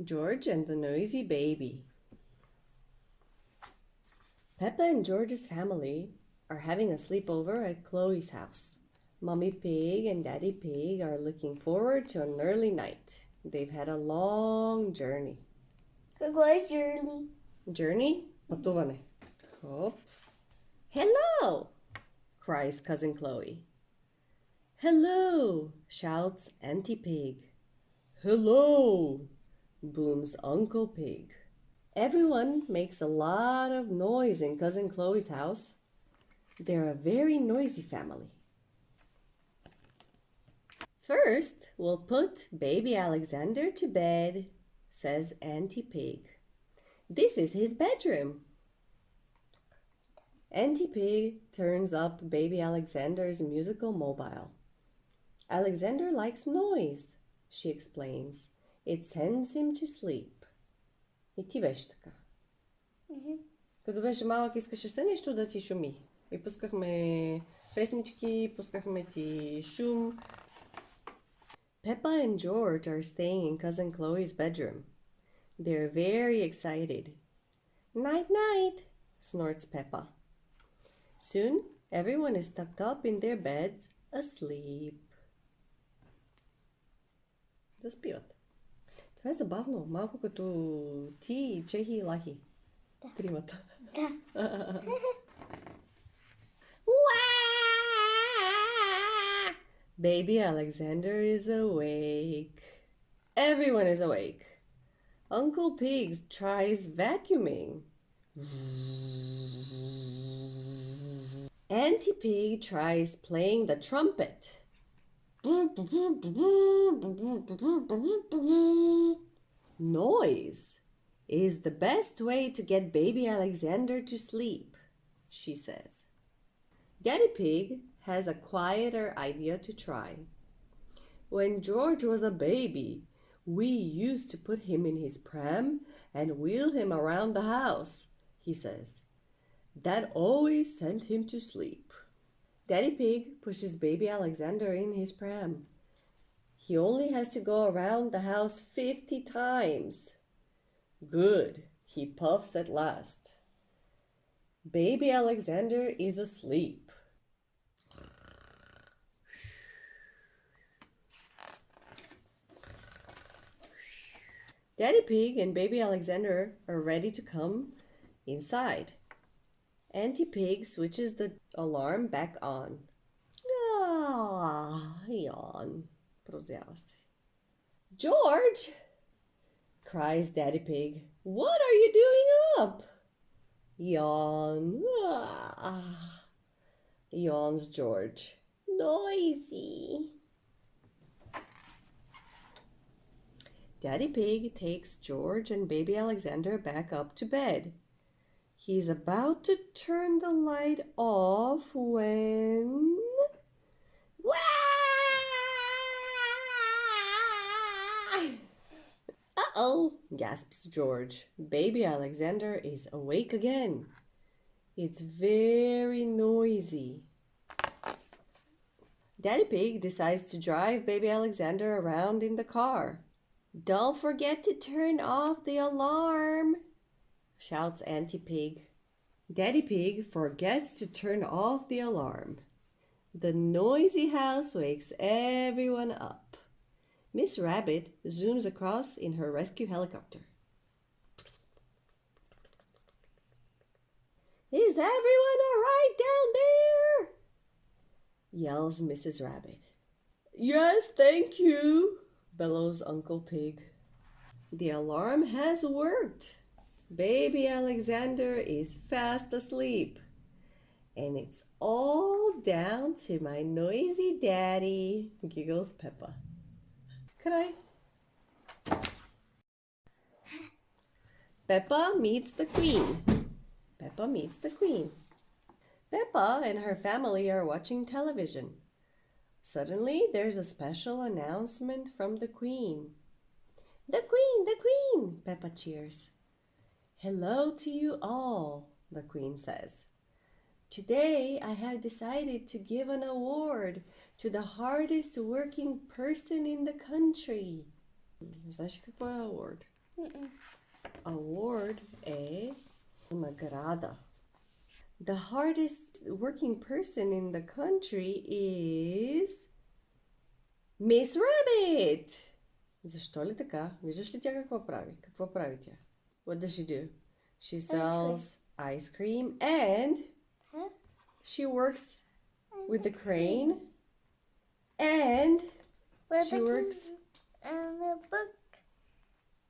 George and the Noisy Baby. Peppa and George's family are having a sleepover at Chloe's house. Mommy Pig and Daddy Pig are looking forward to an early night. They've had a long journey. What journey? Journey? Пътуване. Хоп. Hello! Cries Cousin Chloe. Hello! Shouts Auntie Pig. Hello! Booms Uncle Pig. Everyone makes a lot of noise in Cousin Chloe's house. They're a very noisy family. First, we'll put baby Alexander to bed, says Auntie Pig. This is his bedroom. Auntie Pig turns up baby Alexander's musical mobile. Alexander likes noise, she explains. It sends him to sleep. И ти беше така. Като беше малък, искаше все нещо да ти шуми. И пускахме песнички, пускахме ти шум. Peppa and George are staying in Cousin Chloe's bedroom. They're very excited. Night, night, snorts Peppa. Soon, everyone is tucked up in their beds, asleep. Заспиват. Това е забавно. Малко като ти, Чехи и Лахи. Да. Тримата. Да. Baby Alexander is awake. Everyone is awake. Uncle Pig tries vacuuming. Auntie Pig tries playing the trumpet. Noise is the best way to get baby Alexander to sleep, she says. Daddy Pig has a quieter idea to try. When George was a baby, we used to put him in his pram and wheel him around the house, he says. That always sent him to sleep. Daddy Pig pushes baby Alexander in his pram. He only has to go around the house 50 times. Good, he puffs at last. Baby Alexander is asleep. Daddy Pig and baby Alexander are ready to come inside. Auntie Pig switches the alarm back on. Yawn. Prozjava se. George! Cries Daddy Pig. What are you doing up? Yawn. Yawns George. Noisy. Daddy Pig takes George and baby Alexander back up to bed. He's about to turn the light off when... Uh-oh, gasps George. Baby Alexander is awake again. It's very noisy. Daddy Pig decides to drive baby Alexander around in the car. Don't forget to turn off the alarm, shouts Auntie Pig. Daddy Pig forgets to turn off the alarm. The noisy house wakes everyone up. Miss Rabbit zooms across in her rescue helicopter. Is everyone all right down there? Yells Mrs. Rabbit. Yes, thank you, bellows Uncle Pig. The alarm has worked. Baby Alexander is fast asleep. And it's all down to my noisy daddy, giggles Peppa. Cry. Peppa meets the Queen. Peppa meets the Queen. Peppa and her family are watching television. Suddenly, there's a special announcement from the Queen. The Queen! The Queen! Peppa cheers. Hello to you all, the Queen says. Today, I have decided to give an award to the hardest working person in the country. Знаешь, какой award? Award е награда. The hardest working person in the country is Miss Rabbit. Защо ли така? Виждаш ли тя какво прави? Какво прави тя? What does she do? She sells ice cream and she works with the crane and she works in the book.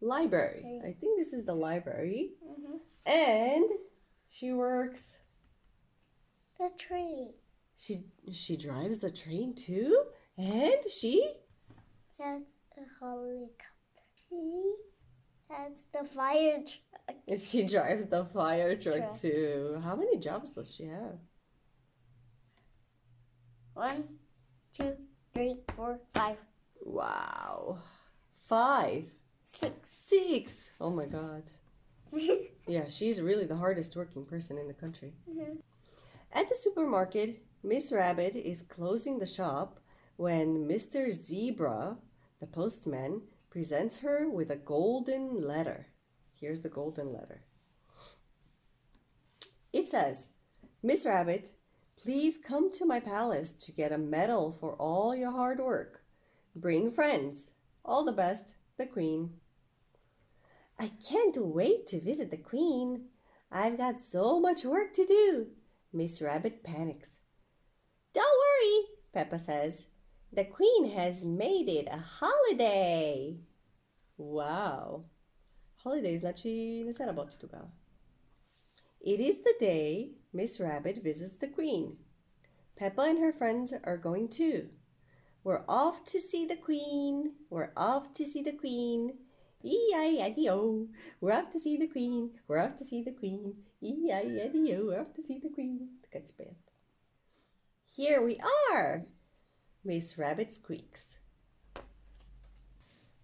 Library. I think this is the library. And she works The tree. she drives the train too and she That's a helicopter. That's the fire truck. she drives the fire truck too. How many jobs does she have? 1, 2, 3, 4, 5. Wow. 5. 6. Oh my god. Yeah, she's really the hardest working person in the country. At the supermarket, Miss Rabbit is closing the shop when Mr. Zebra, the postman, presents her with a golden letter. Here's the golden letter. It says, Miss Rabbit, please come to my palace to get a medal for all your hard work. Bring friends. All the best, the Queen. I can't wait to visit the Queen. I've got so much work to do. Miss Rabbit panics. Don't worry, Peppa says. The Queen has made it a holiday. Wow. Holiday значи не се работи тогава. It is the day Miss Rabbit visits the Queen. Peppa and her friends are going too. We're off to see the Queen. We're off to see the Queen. E-I-E-I-D-O. We're off to see the Queen. We're off to see the Queen. E-I-E-I-D-O. We're off to see the Queen. Така си пеят. Here we are, Miss Rabbit squeaks.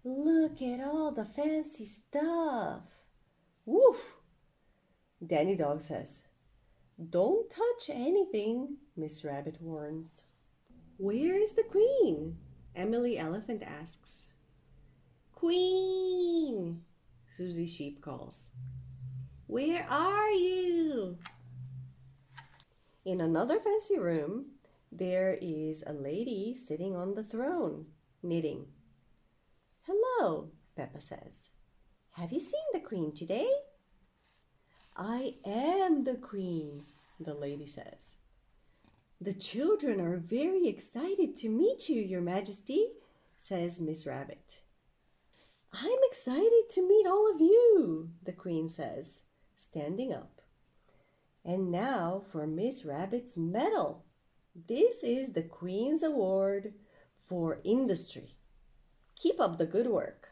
Look at all the fancy stuff. Woof! Danny Dog says, Don't touch anything, Miss Rabbit warns. Where is the Queen? Emily Elephant asks. Queen, Susie Sheep calls. Where are you? In another fancy room, there is a lady sitting on the throne, knitting. Hello, Peppa says. Have you seen the Queen today? I am the Queen, the lady says. The children are very excited to meet you, Your Majesty, says Miss Rabbit. I'm excited to meet all of you, the Queen says, standing up. And now for Miss Rabbit's medal. This is the Queen's Award for Industry. Keep up the good work.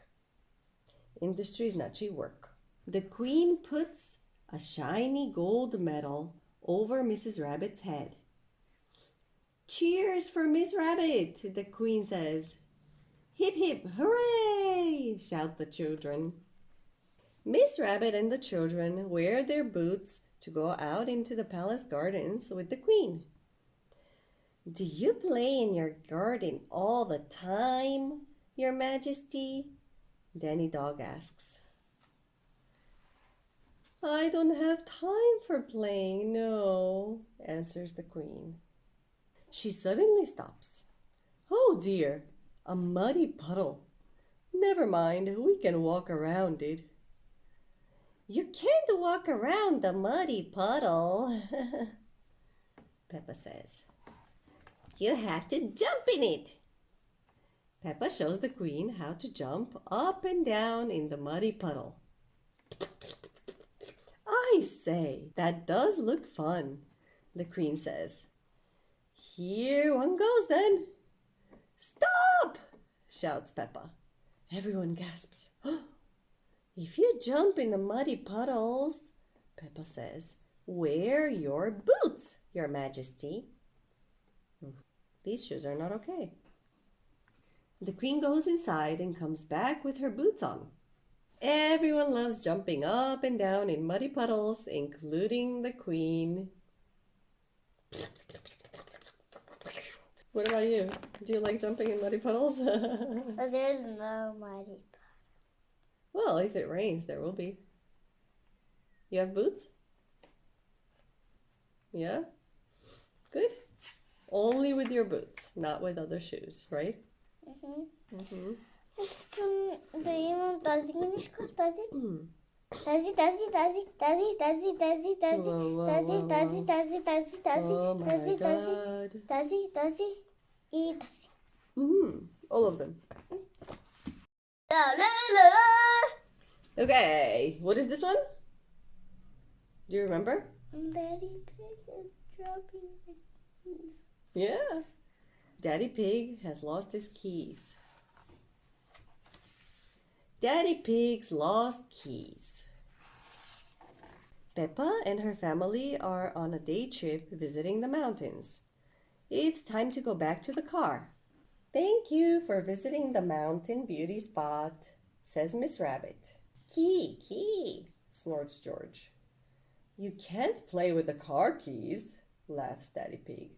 Industry значи work. The Queen puts a shiny gold medal over Mrs. Rabbit's head. Cheers for Miss Rabbit, the Queen says. Hip hip hooray, shout the children. Miss Rabbit and the children wear their boots to go out into the palace gardens with the Queen. Do you play in your garden all the time, Your Majesty? Danny Dog asks. I don't have time for playing, no, answers the Queen. She suddenly stops. Oh dear, a muddy puddle. Never mind, we can walk around it. You can't walk around the muddy puddle, Peppa says. You have to jump in it. Peppa shows the Queen how to jump up and down in the muddy puddle. I say, that does look fun, the Queen says. Here one goes then. Stop! Shouts Peppa. Everyone gasps. If you jump in the muddy puddles, Peppa says, wear your boots, Your Majesty. These shoes are not okay. The Queen goes inside and comes back with her boots on. Everyone loves jumping up and down in muddy puddles, including the Queen. What about you? Do you like jumping in muddy puddles? There's no muddy Well, if it rains, there will be. You have boots? Yeah? Good. Only with your boots, not with other shoes, right? Искам да имам тази мишка, тази. Тази и тази. All of them. La la la la. Okay, what is this one? Do you remember? Daddy Pig is dropping the keys. Yeah. Daddy Pig has lost his keys. Daddy Pig's lost keys. Peppa and her family are on a day trip visiting the mountains. It's time to go back to the car. Thank you for visiting the mountain beauty spot, says Miss Rabbit. Key, snorts George. You can't play with the car keys, laughs Daddy Pig.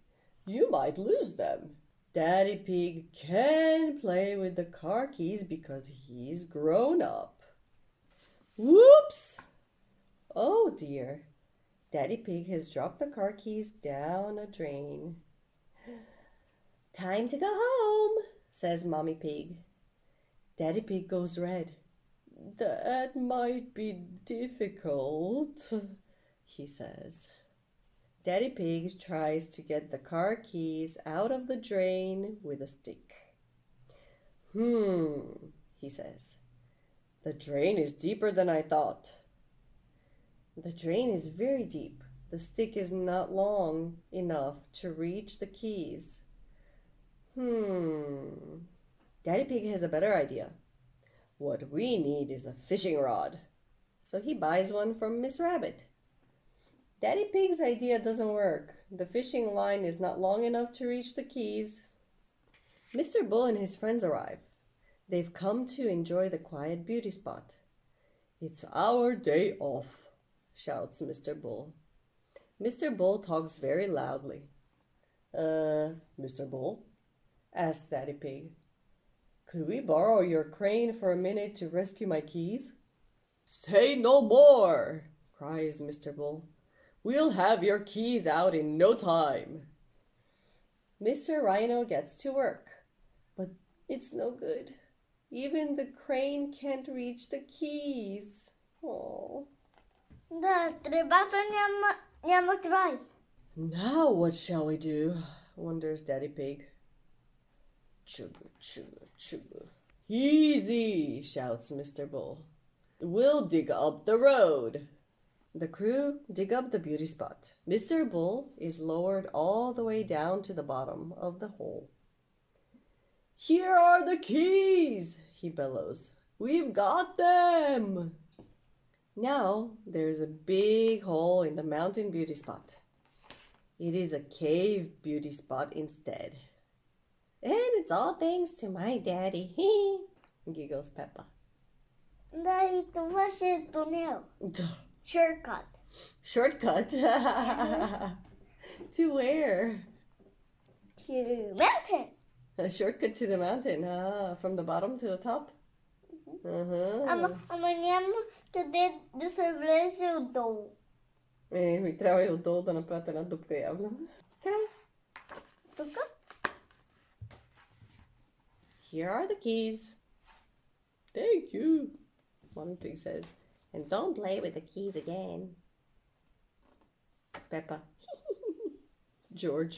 You might lose them. Daddy Pig can play with the car keys because he's grown up. Whoops! Oh dear. Daddy Pig has dropped the car keys down a drain. Time to go home, says Mommy Pig. Daddy Pig goes red. That might be difficult, he says. Daddy Pig tries to get the car keys out of the drain with a stick. He says. The drain is deeper than I thought. The drain is very deep. The stick is not long enough to reach the keys. Daddy Pig has a better idea. What we need is a fishing rod. So he buys one from Miss Rabbit. Daddy Pig's idea doesn't work. The fishing line is not long enough to reach the keys. Mr. Bull and his friends arrive. They've come to enjoy the quiet beauty spot. It's our day off, shouts Mr. Bull. Mr. Bull talks very loudly. Mr. Bull, asks Daddy Pig, could we borrow your crane for a minute to rescue my keys? Say no more, cries Mr. Bull. We'll have your keys out in no time. Mr. Rhino gets to work, but it's no good. Even the crane can't reach the keys. Oh. Да, тръбата няма край. Now what shall we do? Wonders Daddy Pig. Chugga, chugga, chugga. Easy, shouts Mr. Bull. We'll dig up the road. The crew dig up the beauty spot. Mr. Bull is lowered all the way down to the bottom of the hole. Here are the keys, he bellows. We've got them. Now there's a big hole in the mountain beauty spot. It is a cave beauty spot instead. And it's all thanks to my daddy, giggles Peppa. Да, и това ще е тунел. Shortcut. Shortcut? To where? To mountain. A shortcut to the mountain, from the bottom to the top? Ама няма къде да се влезе отдолу. Ми трябва и отдолу да направят една дупка явно. Тук? Here are the keys. Thank you, Mommy Pig says. And don't play with the keys again. Peppa. George.